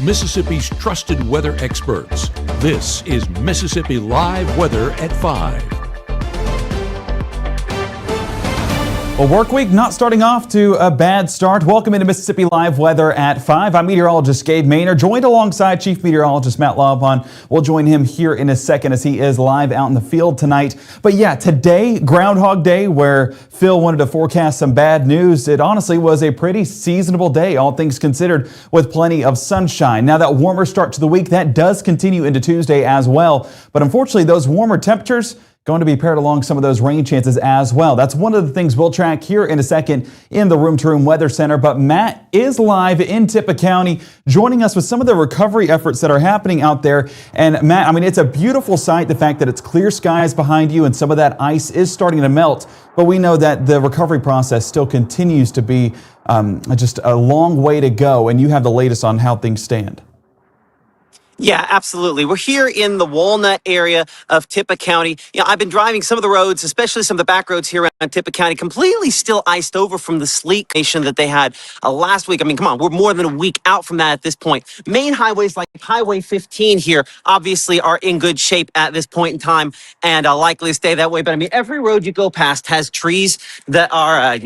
Mississippi's trusted weather experts. This is Mississippi Live Weather at 5. A work week not starting off to a bad start. Welcome into Mississippi Live Weather at 5. I'm meteorologist Gabe Maynard, joined alongside Chief Meteorologist Matt Laupon. We'll join him here in a second as he is live out in the field tonight. But yeah, today, Groundhog Day, where Phil wanted to forecast some bad news. It honestly was a pretty seasonable day, all things considered, with plenty of sunshine. Now that warmer start to the week, that does continue into Tuesday as well. But unfortunately, those warmer temperatures going to be paired along some of those rain chances as well. That's one of the things we'll track here in a second in the Room to Room Weather Center. But Matt is live in Tippah County, joining us with some of the recovery efforts that are happening out there. And Matt, I mean, it's a beautiful sight, the fact that it's clear skies behind you and some of that ice is starting to melt. But we know that the recovery process still continues to be just a long way to go. And you have the latest on how things stand. Yeah, absolutely. We're here in the Walnut area of Tippah County. You know, I've been driving some of the roads, especially some of the back roads here around Tippah County, completely still iced over from the sleet nation that they had last week. I mean, come on, we're more than a week out from that at this point. Main highways like Highway 15 here obviously are in good shape at this point in time and likely to stay that way. But I mean, every road you go past has trees that are,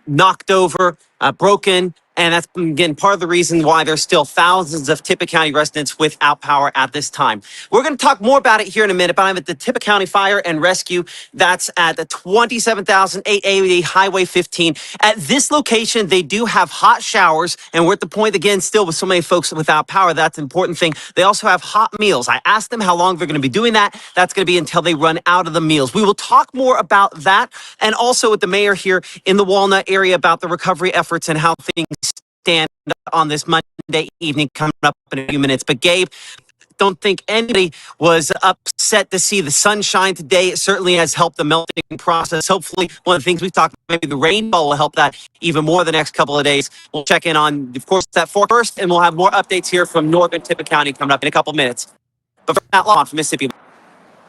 knocked over, broken. And that's, again, part of the reason why there's still thousands of Tippah County residents without power at this time. We're going to talk more about it here in a minute, but I'm at the Tippah County Fire and Rescue. That's at the 27,880 Highway 15. At this location, they do have hot showers, and we're at the point, again, still with so many folks without power. That's an important thing. They also have hot meals. I asked them how long they're going to be doing that. That's going to be until they run out of the meals. We will talk more about that, and also with the mayor here in the Walnut area about the recovery efforts and how things stand on this Monday evening coming up in a few minutes. But Gabe, don't think anybody was upset to see the sunshine today. It certainly has helped the melting process. Hopefully, one of the things we've talked about, maybe the rainfall will help that even more the next couple of days. We'll check in on, of course, that forecast, and we'll have more updates here from northern Tippah County coming up in a couple of minutes. But for Matt Laupon from Mississippi.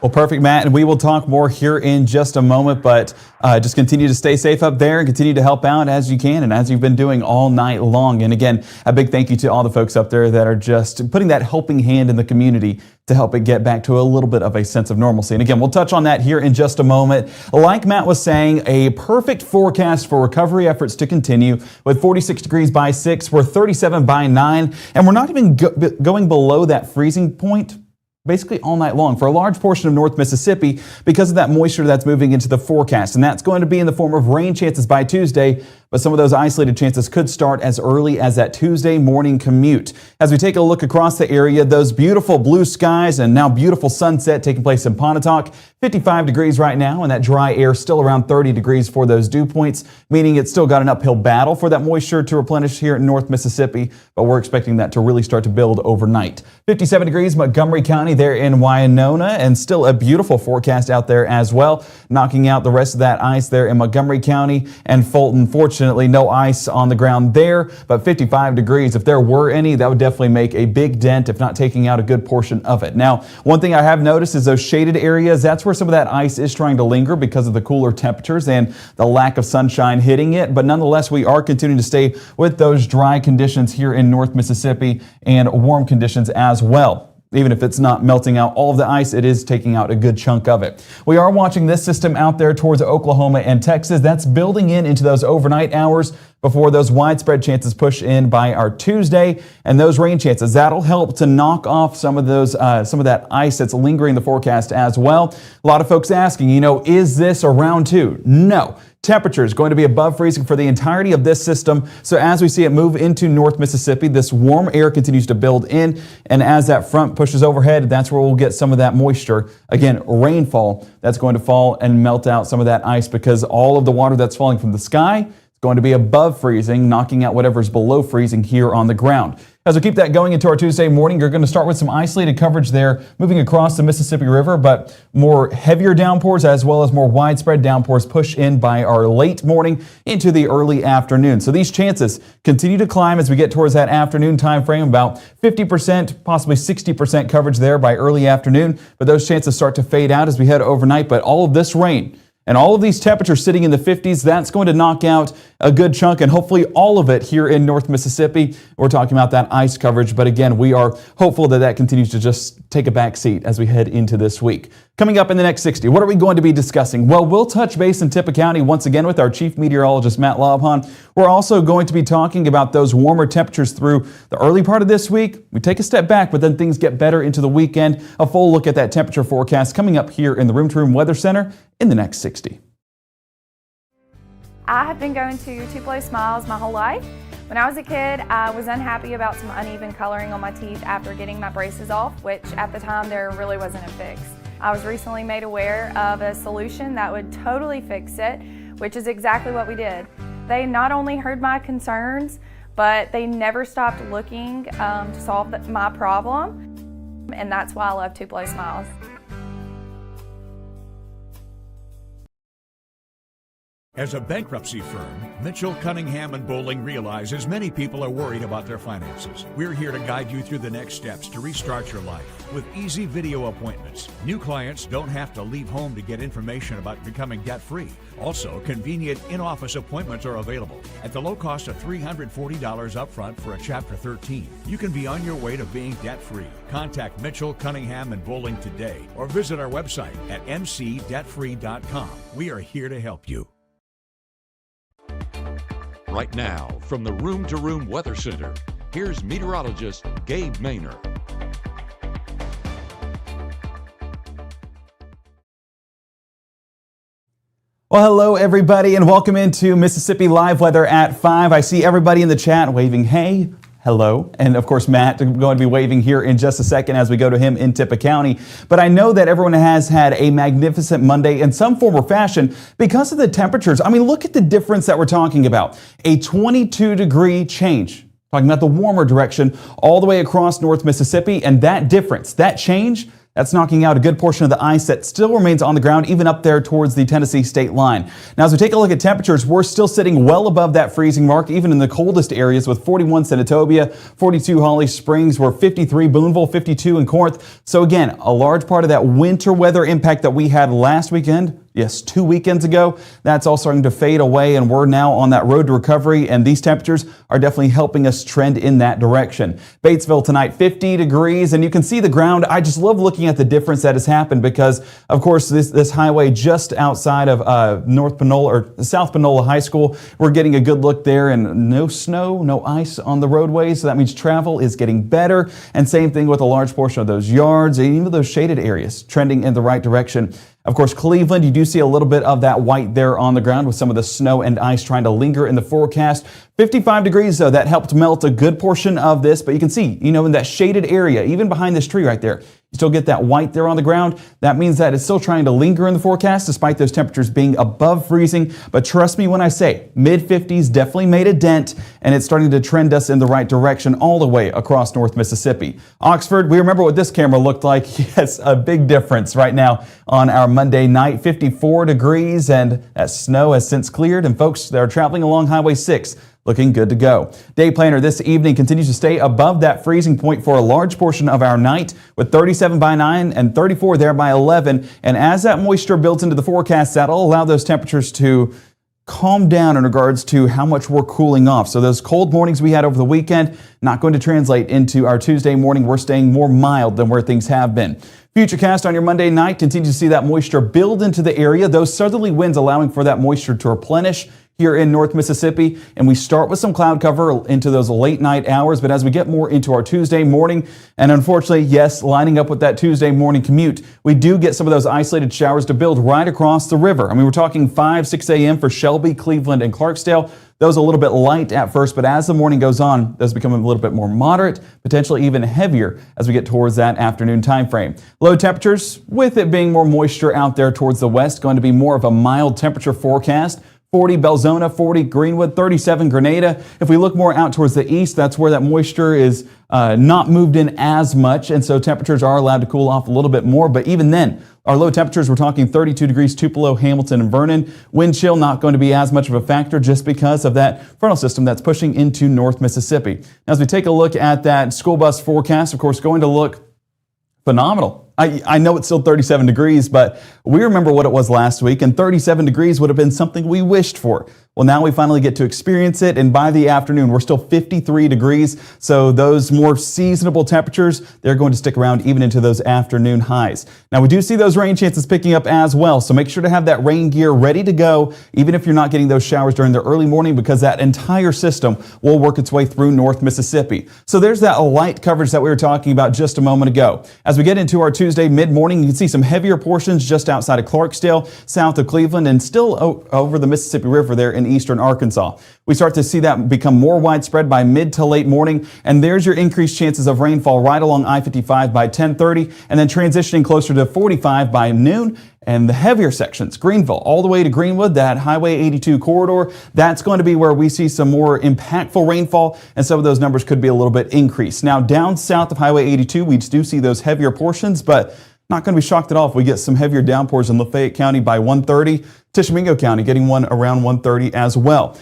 Well, perfect, Matt, and we will talk more here in just a moment, but just continue to stay safe up there and continue to help out as you can and as you've been doing all night long. And again, a big thank you to all the folks up there that are just putting that helping hand in the community to help it get back to a little bit of a sense of normalcy. And again, we'll touch on that here in just a moment. Like Matt was saying, a perfect forecast for recovery efforts to continue with 46 degrees by 6, we're 37 by 9, and we're not even going below that freezing point basically all night long for a large portion of North Mississippi because of that moisture that's moving into the forecast. And that's going to be in the form of rain chances by Tuesday, but some of those isolated chances could start as early as that Tuesday morning commute. As we take a look across the area, those beautiful blue skies and now beautiful sunset taking place in Pontotoc, 55 degrees right now, and that dry air still around 30 degrees for those dew points, meaning it's still got an uphill battle for that moisture to replenish here in North Mississippi, but we're expecting that to really start to build overnight. 57 degrees Montgomery County there in Wynona, and still a beautiful forecast out there as well, knocking out the rest of that ice there in Montgomery County and Fulton. Fortunately, no ice on the ground there, but 55 degrees. If there were any, that would definitely make a big dent, if not taking out a good portion of it. Now, one thing I have noticed is those shaded areas, that's where some of that ice is trying to linger because of the cooler temperatures and the lack of sunshine hitting it. But nonetheless, we are continuing to stay with those dry conditions here in North Mississippi and warm conditions as well. Even if it's not melting out all of the ice, it is taking out a good chunk of it. We are watching this system out there towards Oklahoma and Texas. That's building into those overnight hours before those widespread chances push in by our Tuesday. And those rain chances, that'll help to knock off some of that ice that's lingering in the forecast as well. A lot of folks asking, is this a round 2? No. Temperature is going to be above freezing for the entirety of this system. So as we see it move into North Mississippi, this warm air continues to build in. And as that front pushes overhead, that's where we'll get some of that moisture. Again, rainfall that's going to fall and melt out some of that ice because all of the water that's falling from the sky is going to be above freezing, knocking out whatever's below freezing here on the ground. As we keep that going into our Tuesday morning, you're going to start with some isolated coverage there moving across the Mississippi River, but more heavier downpours as well as more widespread downpours push in by our late morning into the early afternoon. So these chances continue to climb as we get towards that afternoon time frame, about 50%, possibly 60% coverage there by early afternoon, but those chances start to fade out as we head overnight. But all of this rain And all of these temperatures sitting in the 50s, that's going to knock out a good chunk and hopefully all of it here in North Mississippi. We're talking about that ice coverage, but again, we are hopeful that that continues to just take a back seat as we head into this week. Coming up in the next 60, what are we going to be discussing? Well, we'll touch base in Tippah County once again with our Chief Meteorologist, Matt Lobhan. We're also going to be talking about those warmer temperatures through the early part of this week. We take a step back, but then things get better into the weekend. A full look at that temperature forecast coming up here in the Room to Room Weather Center in the next 60. I have been going to Tupelo Smiles my whole life. When I was a kid, I was unhappy about some uneven coloring on my teeth after getting my braces off, which at the time there really wasn't a fix. I was recently made aware of a solution that would totally fix it, which is exactly what we did. They not only heard my concerns, but they never stopped looking to solve my problem, and that's why I love Tupelo Smiles. As a bankruptcy firm, Mitchell, Cunningham & Bowling realizes many people are worried about their finances. We're here to guide you through the next steps to restart your life with easy video appointments. New clients don't have to leave home to get information about becoming debt-free. Also, convenient in-office appointments are available at the low cost of $340 upfront for a Chapter 13. You can be on your way to being debt-free. Contact Mitchell, Cunningham & Bowling today or visit our website at mcdebtfree.com. We are here to help you. Right now, from the Room to Room Weather Center, here's meteorologist Gabe Maynor. Well, hello everybody and welcome into Mississippi Live Weather at 5. I see everybody in the chat waving hey, hello, and of course Matt going to be waving here in just a second as we go to him in Tippah County. But I know that everyone has had a magnificent Monday in some form or fashion because of the temperatures. I mean, look at the difference that we're talking about. A 22-degree change. Talking about the warmer direction all the way across North Mississippi, and that difference, that change, that's knocking out a good portion of the ice that still remains on the ground, even up there towards the Tennessee state line. Now, as we take a look at temperatures, we're still sitting well above that freezing mark, even in the coldest areas with 41 Senatobia, 42 Holly Springs, we're 53 Booneville, 52 in Corinth. So again, a large part of that winter weather impact that we had last weekend, yes, 2 weekends ago, that's all starting to fade away, and we're now on that road to recovery, and these temperatures are definitely helping us trend in that direction. Batesville tonight, 50 degrees, and you can see the ground. I just love looking at the difference that has happened because, of course, this highway just outside of North Panola or South Panola High School, we're getting a good look there, and no snow, no ice on the roadways, so that means travel is getting better, and same thing with a large portion of those yards and even those shaded areas trending in the right direction. Of course, Cleveland, you do see a little bit of that white there on the ground with some of the snow and ice trying to linger in the forecast. 55 degrees, though, that helped melt a good portion of this. But you can see, in that shaded area, even behind this tree right there, you still get that white there on the ground. That means that it's still trying to linger in the forecast despite those temperatures being above freezing. But trust me when I say mid-50s definitely made a dent, and it's starting to trend us in the right direction all the way across North Mississippi. Oxford, we remember what this camera looked like. Yes, a big difference right now on our Monday night, 54 degrees, and that snow has since cleared, and folks that are traveling along Highway 6 looking good to go. Day planner this evening continues to stay above that freezing point for a large portion of our night with 37 by 9 and 34 there by 11. And as that moisture builds into the forecast, that'll allow those temperatures to calm down in regards to how much we're cooling off. So those cold mornings we had over the weekend, not going to translate into our Tuesday morning. We're staying more mild than where things have been. Futurecast on your Monday night continues to see that moisture build into the area. Those southerly winds allowing for that moisture to replenish here in North Mississippi, and we start with some cloud cover into those late night hours, but as we get more into our Tuesday morning, and unfortunately, yes, lining up with that Tuesday morning commute, we do get some of those isolated showers to build right across the river. I mean, we're talking 5, 6 a.m. for Shelby, Cleveland, and Clarksdale. Those a little bit light at first, but as the morning goes on, those become a little bit more moderate, potentially even heavier as we get towards that afternoon time frame. Low temperatures, with it being more moisture out there towards the west, going to be more of a mild temperature forecast. 40 Belzona, 40 Greenwood, 37 Grenada. If we look more out towards the east, that's where that moisture is not moved in as much, and so temperatures are allowed to cool off a little bit more. But even then, our low temperatures, we're talking 32 degrees Tupelo, Hamilton, and Vernon. Wind chill not going to be as much of a factor just because of that frontal system that's pushing into North Mississippi. Now, as we take a look at that school bus forecast, of course, going to look phenomenal. I know it's still 37 degrees, but we remember what it was last week, and 37 degrees would have been something we wished for. Well, now we finally get to experience it, and by the afternoon, we're still 53 degrees, so those more seasonable temperatures, they're going to stick around even into those afternoon highs. Now, we do see those rain chances picking up as well, so make sure to have that rain gear ready to go, even if you're not getting those showers during the early morning, because that entire system will work its way through North Mississippi. So there's that light coverage that we were talking about just a moment ago. As we get into our Tuesday mid-morning, you can see some heavier portions just outside of Clarksdale, south of Cleveland, and still over the Mississippi River there in eastern Arkansas. We start to see that become more widespread by mid to late morning, and there's your increased chances of rainfall right along I-55 by 10:30, and then transitioning closer to 45 by noon. And the heavier sections, Greenville, all the way to Greenwood, that Highway 82 corridor, that's going to be where we see some more impactful rainfall, and some of those numbers could be a little bit increased. Now, down south of Highway 82, we do see those heavier portions, but not going to be shocked at all if we get some heavier downpours in Lafayette County by 1:30, Tishomingo County getting one around 1:30 as well.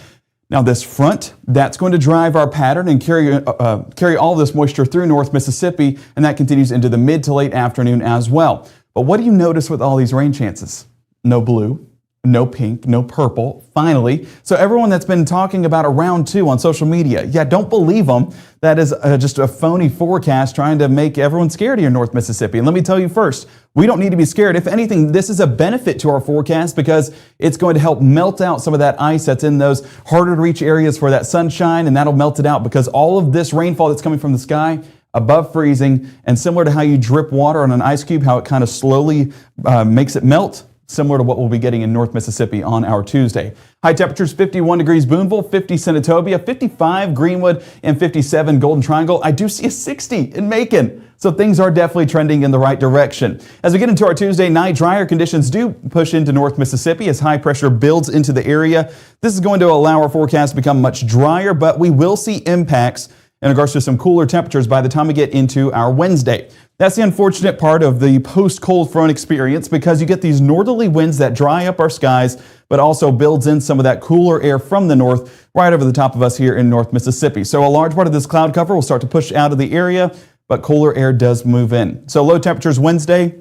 Now this front, that's going to drive our pattern and carry all this moisture through North Mississippi, and that continues into the mid to late afternoon as well. But what do you notice with all these rain chances? No blue, no pink, no purple, finally. So everyone that's been talking about a round 2 on social media, yeah, don't believe them. That is just a phony forecast trying to make everyone scared here in North Mississippi. And let me tell you first, we don't need to be scared. If anything, this is a benefit to our forecast because it's going to help melt out some of that ice that's in those harder to reach areas for that sunshine, and that'll melt it out because all of this rainfall that's coming from the sky above freezing, and similar to how you drip water on an ice cube, how it kind of slowly makes it melt, similar to what we'll be getting in North Mississippi on our Tuesday. High temperatures, 51 degrees Boonville, 50 Senatobia, 55 Greenwood, and 57 Golden Triangle. I do see a 60 in Macon. So things are definitely trending in the right direction. As we get into our Tuesday night, drier conditions do push into North Mississippi as high pressure builds into the area. This is going to allow our forecast to become much drier, but we will see impacts in regards to some cooler temperatures by the time we get into our Wednesday. That's the unfortunate part of the post-cold front experience because you get these northerly winds that dry up our skies, but also builds in some of that cooler air from the north right over the top of us here in North Mississippi. So a large part of this cloud cover will start to push out of the area, but cooler air does move in. So low temperatures Wednesday.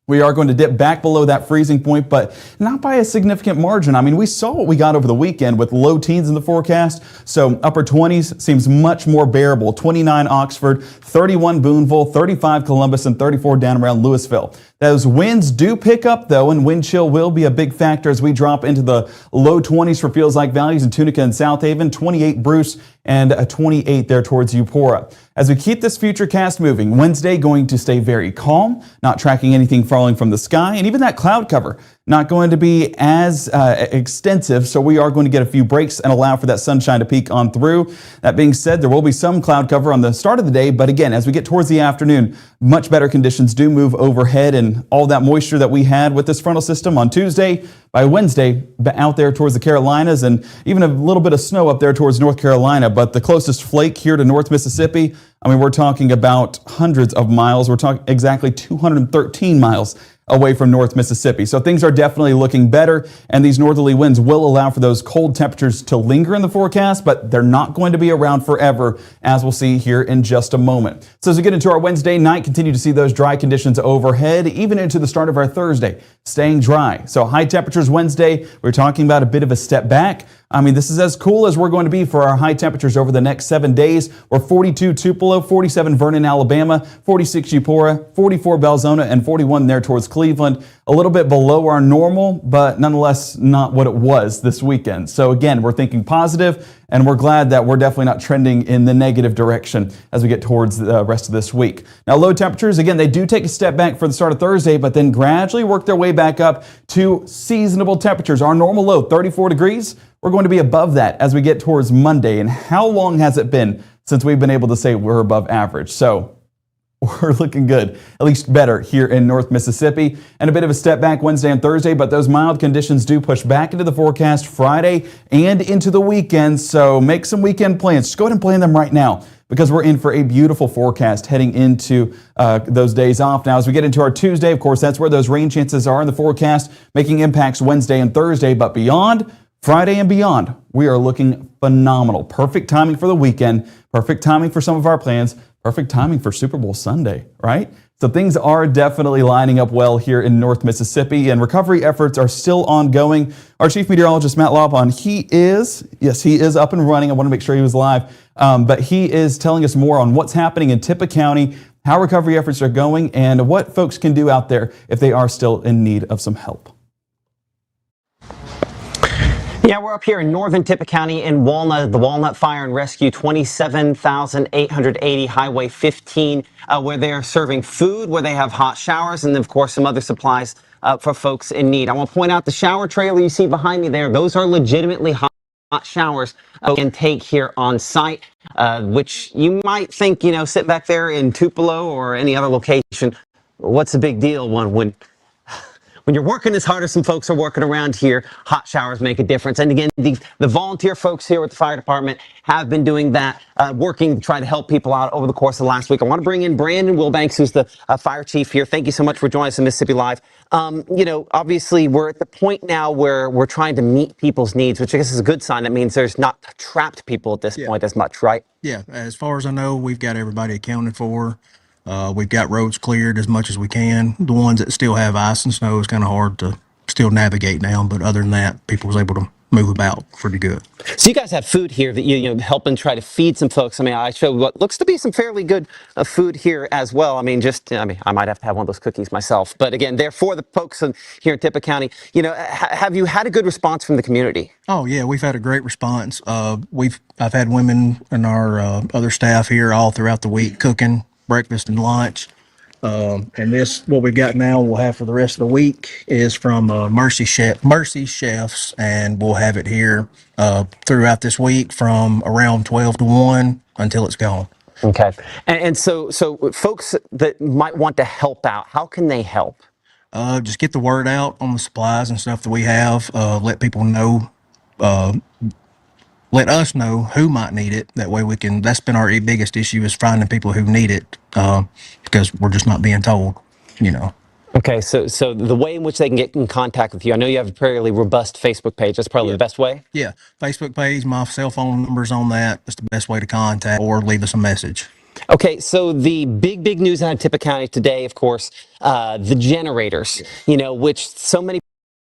We are going to dip back below that freezing point, but not by a significant margin. I mean, we saw what we got over the weekend with low teens in the forecast, so upper 20s seems much more bearable. 29 Oxford, 31 Boonville, 35 Columbus, and 34 down around Louisville. Those winds do pick up, though, and wind chill will be a big factor as we drop into the low 20s for feels-like values in Tunica and South Haven, 28 Bruce, and a 28 there towards Eupora. As we keep this future cast moving, Wednesday going to stay very calm, not tracking anything falling from the sky, and even that cloud cover not going to be as extensive, so we are going to get a few breaks and allow for that sunshine to peek on through. That being said, there will be some cloud cover on the start of the day, but again, as we get towards the afternoon, much better conditions do move overhead, and all that moisture that we had with this frontal system on Tuesday, by Wednesday, out there towards the Carolinas, and even a little bit of snow up there towards North Carolina, but the closest flake here to North Mississippi, I mean, we're talking about hundreds of miles. We're talking exactly 213 miles away from North Mississippi. So things are definitely looking better, and these northerly winds will allow for those cold temperatures to linger in the forecast, but they're not going to be around forever, as we'll see here in just a moment. So as we get into our Wednesday night, continue to see those dry conditions overhead, even into the start of our Thursday, staying dry. So high temperatures Wednesday, we're talking about a bit of a step back. I mean, this is as cool as we're going to be for our high temperatures over the next 7 days. We're 42 Tupelo, 47 Vernon, Alabama, 46 Eupora, 44 Belzona, and 41 there towards Cleveland. A little bit below our normal, but nonetheless not what it was this weekend. So again, we're thinking positive, and we're glad that we're definitely not trending in the negative direction as we get towards the rest of this week. Now, low temperatures, again, they do take a step back for the start of Thursday, but then gradually work their way back up to seasonable temperatures. Our normal low, 34 degrees. We're going to be above that as we get towards Monday. And how long has it been since we've been able to say we're above average? So we're looking good, at least better here in North Mississippi. And a bit of a step back Wednesday and Thursday, but those mild conditions do push back into the forecast Friday and into the weekend. So make some weekend plans. Just go ahead and plan them right now, because we're in for a beautiful forecast heading into those days off. Now, as we get into our Tuesday, of course, that's where those rain chances are in the forecast, making impacts Wednesday and Thursday. But beyond, Friday and beyond, we are looking phenomenal. Perfect timing for the weekend, perfect timing for some of our plans, perfect timing for Super Bowl Sunday, right? So things are definitely lining up well here in North Mississippi, and recovery efforts are still ongoing. Our chief meteorologist, Matt Laupon, he is up and running. I want to make sure he was live, but he is telling us more on what's happening in Tippah County, how recovery efforts are going, and what folks can do out there if they are still in need of some help. Yeah, we're up here in northern Tippah County in Walnut, the Walnut Fire and Rescue, 27,880 Highway 15, where they are serving food, where they have hot showers, and of course some other supplies for folks in need. I want to point out the shower trailer you see behind me there. Those are legitimately hot showers you can take here on site, which you might think, sit back there in Tupelo or any other location. What's the big deal when you're working as hard as some folks are working around here? Hot showers make a difference. And again, the volunteer folks here with the fire department have been doing that, working to try to help people out over the course of the last week. I want to bring in Brandon Wilbanks, who's the fire chief here. Thank you so much for joining us in Mississippi Live. Obviously, we're at the point now where we're trying to meet people's needs, which I guess is a good sign. That means there's not trapped people at this point as much, right? Yeah, as far as I know, we've got everybody accounted for. We've got roads cleared as much as we can. The ones that still have ice and snow is kind of hard to still navigate now, but other than that, people was able to move about pretty good. So you guys have food here that you helping try to feed some folks. I mean, I showed what looks to be some fairly good food here as well. I mean, I might have to have one of those cookies myself. But again, they're for the folks here in Tippah County. Have you had a good response from the community? Oh yeah, we've had a great response. I've had women and our other staff here all throughout the week cooking breakfast and lunch. And what we've got now, we'll have for the rest of the week is from Mercy Chefs, and we'll have it here throughout this week from around 12 to 1 until it's gone. Okay. And so folks that might want to help out, how can they help? Just get the word out on the supplies and stuff that we have. Let people know. Let us know who might need it. That way we can. That's been our biggest issue, is finding people who need it, because we're just not being told. Okay, so the way in which they can get in contact with you, I know you have a fairly robust Facebook page. That's probably the best way? Yeah, Facebook page, my cell phone number's on that. That's the best way to contact or leave us a message. Okay, so the big news out of Tippah County today, of course, the generators, which so many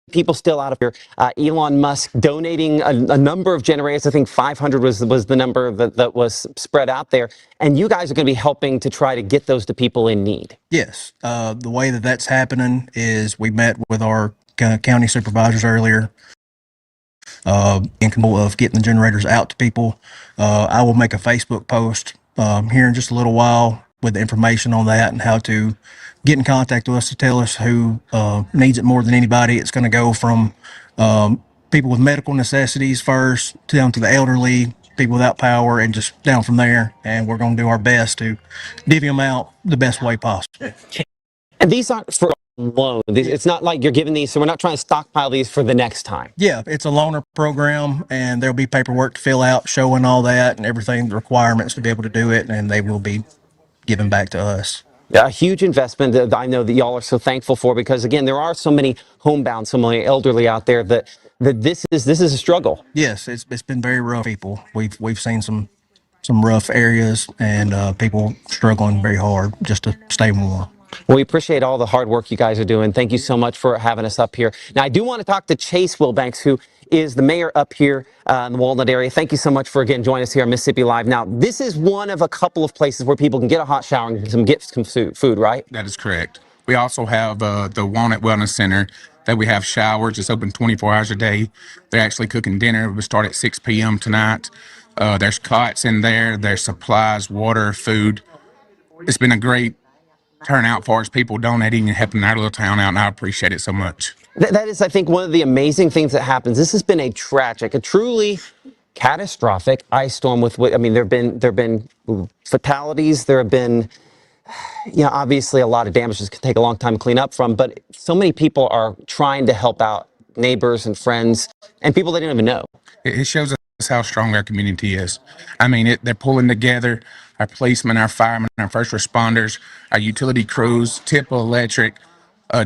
people still out of here. Elon Musk donating a number of generators. I think 500 was the number that was spread out there. And you guys are going to be helping to try to get those to people in need. Yes. The way that's happening is we met with our county supervisors earlier, in control of getting the generators out to people. I will make a Facebook post here in just a little while with the information on that and how to get in contact with us to tell us who needs it more than anybody. It's going to go from people with medical necessities first down to the elderly, people without power, and just down from there. And we're going to do our best to divvy them out the best way possible. And these aren't for loan. It's not like you're giving these, so we're not trying to stockpile these for the next time. Yeah, it's a loaner program, and there'll be paperwork to fill out showing all that and everything, the requirements to be able to do it, and they will be given back to us. A huge investment that I know that y'all are so thankful for, because again, there are so many homebound, so many elderly out there that this is a struggle. Yes, it's been very rough. People, we've seen some rough areas, and people struggling very hard just to stay warm. Well, we appreciate all the hard work you guys are doing. Thank you so much for having us up here. Now, I do want to talk to Chase Wilbanks, who is the mayor up here in the Walnut area. Thank you so much for, again, joining us here on Mississippi Live. Now, this is one of a couple of places where people can get a hot shower and get some food, right? That is correct. We also have the Walnut Wellness Center that we have showers. It's open 24 hours a day. They're actually cooking dinner. We start at 6 p.m. tonight. There's cots in there. There's supplies, water, food. It's been a great turnout for us, people donating and helping our little town out, and I appreciate it so much. That is, I think, one of the amazing things that happens. This has been a truly catastrophic ice storm I mean, there have been fatalities. There have been, obviously a lot of damages can take a long time to clean up from, but so many people are trying to help out neighbors and friends and people they didn't even know. It shows us how strong our community is. I mean, they're pulling together, our policemen, our firemen, our first responders, our utility crews, Tippah Electric,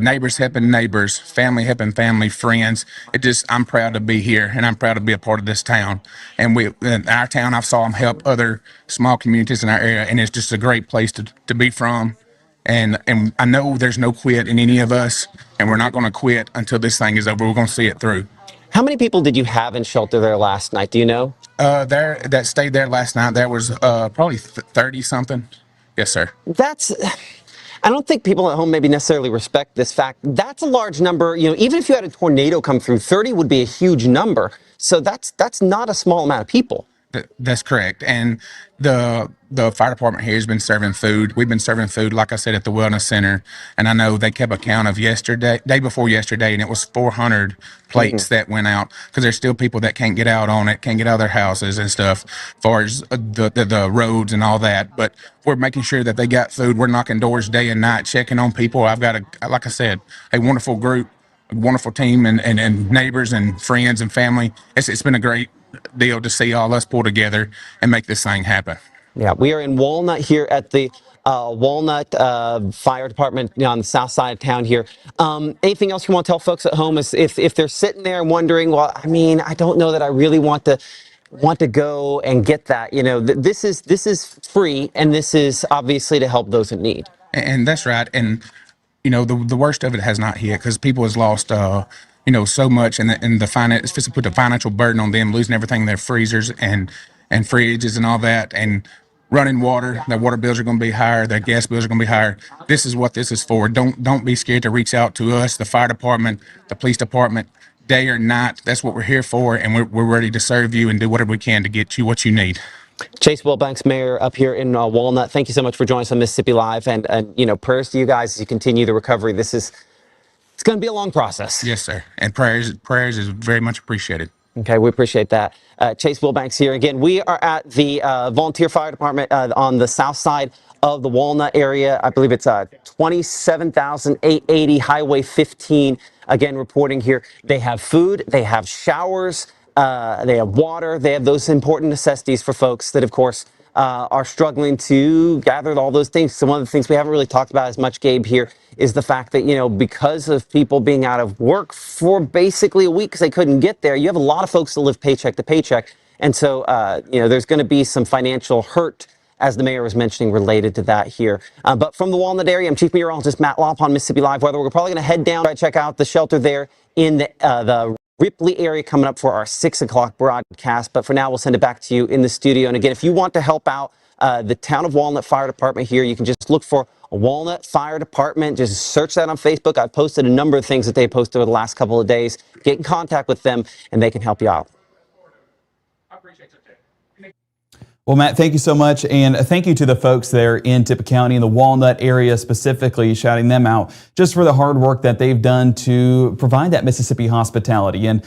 neighbors helping neighbors, family helping family, friends. I'm proud to be here, and I'm proud to be a part of this town. And in our town, I've saw them help other small communities in our area, and it's just a great place to be from. And I know there's no quit in any of us, and we're not going to quit until this thing is over. We're going to see it through. How many people did you have in shelter there last night? Do you know? There that stayed there last night, there was probably 30 something. Yes, sir. I don't think people at home maybe necessarily respect this fact. That's a large number. You know, even if you had a tornado come through, 30 would be a huge number. So that's not a small amount of people. That's correct. And the fire department here has been serving food. We've been serving food, like I said, at the wellness center. And I know they kept a count of day before yesterday, and it was 400 plates that went out, because there's still people that can't get out on it, can't get out of their houses and stuff, as far as the roads and all that. But we're making sure that they got food. We're knocking doors day and night, checking on people. I've got like I said, a wonderful group, a wonderful team, and neighbors and friends and family. It's been a great deal to see all us pull together and make this thing happen. Yeah, we are in Walnut here at the Walnut Fire Department, on the south side of town here. Anything else you want to tell folks at home is if they're sitting there and wondering, well, I mean, I don't know that I really want to go and get that. You know, this is free, and this is obviously to help those in need. And that's right. And the worst of it has not hit, because people has lost so much, and the finance, it's just to put the financial burden on them, losing everything, their freezers and fridges and all that, and running water. Their water bills are going to be higher, their gas bills are going to be higher. This is what this is for. Don't be scared to reach out to us, the fire department, the police department, day or night. That's what we're here for, and we're ready to serve you and do whatever we can to get you what you need. Chase Wilbanks, Mayor, up here in Walnut. Thank you so much for joining us on Mississippi Live, and prayers to you guys as you continue the recovery. It's going to be a long process. Yes, sir. And prayers is very much appreciated. Okay, we appreciate that. Chase Wilbanks here. Again, we are at the Volunteer Fire Department on the south side of the Walnut area. I believe it's 27,880 Highway 15. Again, reporting here. They have food, they have showers, they have water, they have those important necessities for folks that, of course, are struggling to gather all those things. So one of the things we haven't really talked about as much, Gabe, here is the fact that, because of people being out of work for basically a week because they couldn't get there, you have a lot of folks that live paycheck to paycheck. And so, there's going to be some financial hurt, as the mayor was mentioning, related to that here. But from the Walnut area, I'm Chief Meteorologist Matt Lopp on Mississippi Live Weather. We're probably going to head down and check out the shelter there in the Ripley area coming up for our 6 o'clock broadcast. But for now, we'll send it back to you in the studio. And again, if you want to help out the Town of Walnut Fire Department here, you can just look for Walnut Fire Department. Just search that on Facebook. I've posted a number of things that they posted over the last couple of days. Get in contact with them, and they can help you out. Well, Matt, thank you so much. And thank you to the folks there in Tippah County, in the Walnut area specifically, shouting them out just for the hard work that they've done to provide that Mississippi hospitality. And,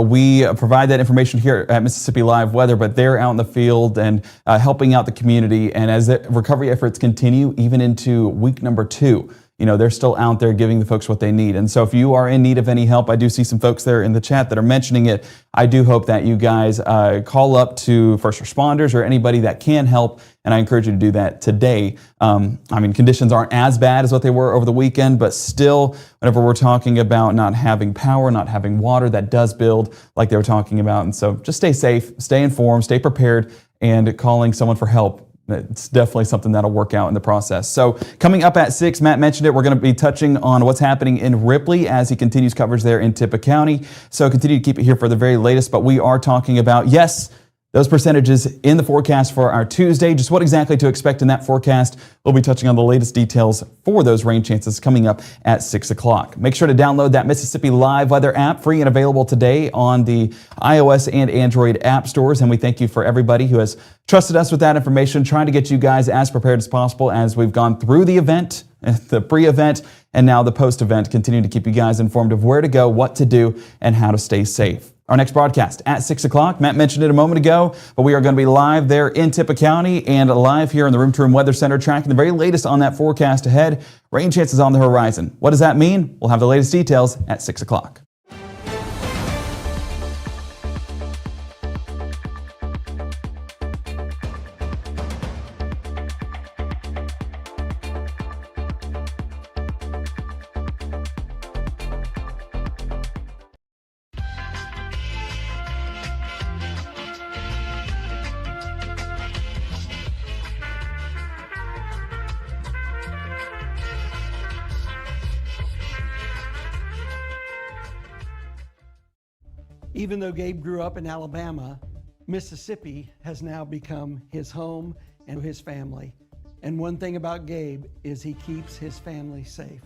we provide that information here at Mississippi Live Weather, but they're out in the field and helping out the community. And as the recovery efforts continue, even into week number 2, they're still out there giving the folks what they need. And so if you are in need of any help, I do see some folks there in the chat that are mentioning it. I do hope that you guys call up to first responders or anybody that can help. And I encourage you to do that today. Conditions aren't as bad as what they were over the weekend, but still, whenever we're talking about not having power, not having water, that does build like they were talking about. And so just stay safe, stay informed, stay prepared, and calling someone for help. It's definitely something that'll work out in the process. So coming up at 6, Matt mentioned it, we're going to be touching on what's happening in Ripley as he continues coverage there in Tippah County. So continue to keep it here for the very latest, but we are talking about, yes, those percentages in the forecast for our Tuesday. Just what exactly to expect in that forecast. We'll be touching on the latest details for those rain chances coming up at 6 o'clock. Make sure to download that Mississippi Live Weather app, free and available today on the iOS and Android app stores. And we thank you for everybody who has trusted us with that information, trying to get you guys as prepared as possible as we've gone through the event, the pre-event, and now the post-event, continuing to keep you guys informed of where to go, what to do, and how to stay safe. Our next broadcast at 6 o'clock. Matt mentioned it a moment ago, but we are going to be live there in Tippah County and live here in the Room to Room Weather Center, tracking the very latest on that forecast ahead. Rain chances on the horizon. What does that mean? We'll have the latest details at 6 o'clock. Even though Gabe grew up in Alabama, Mississippi has now become his home and his family. And one thing about Gabe is he keeps his family safe.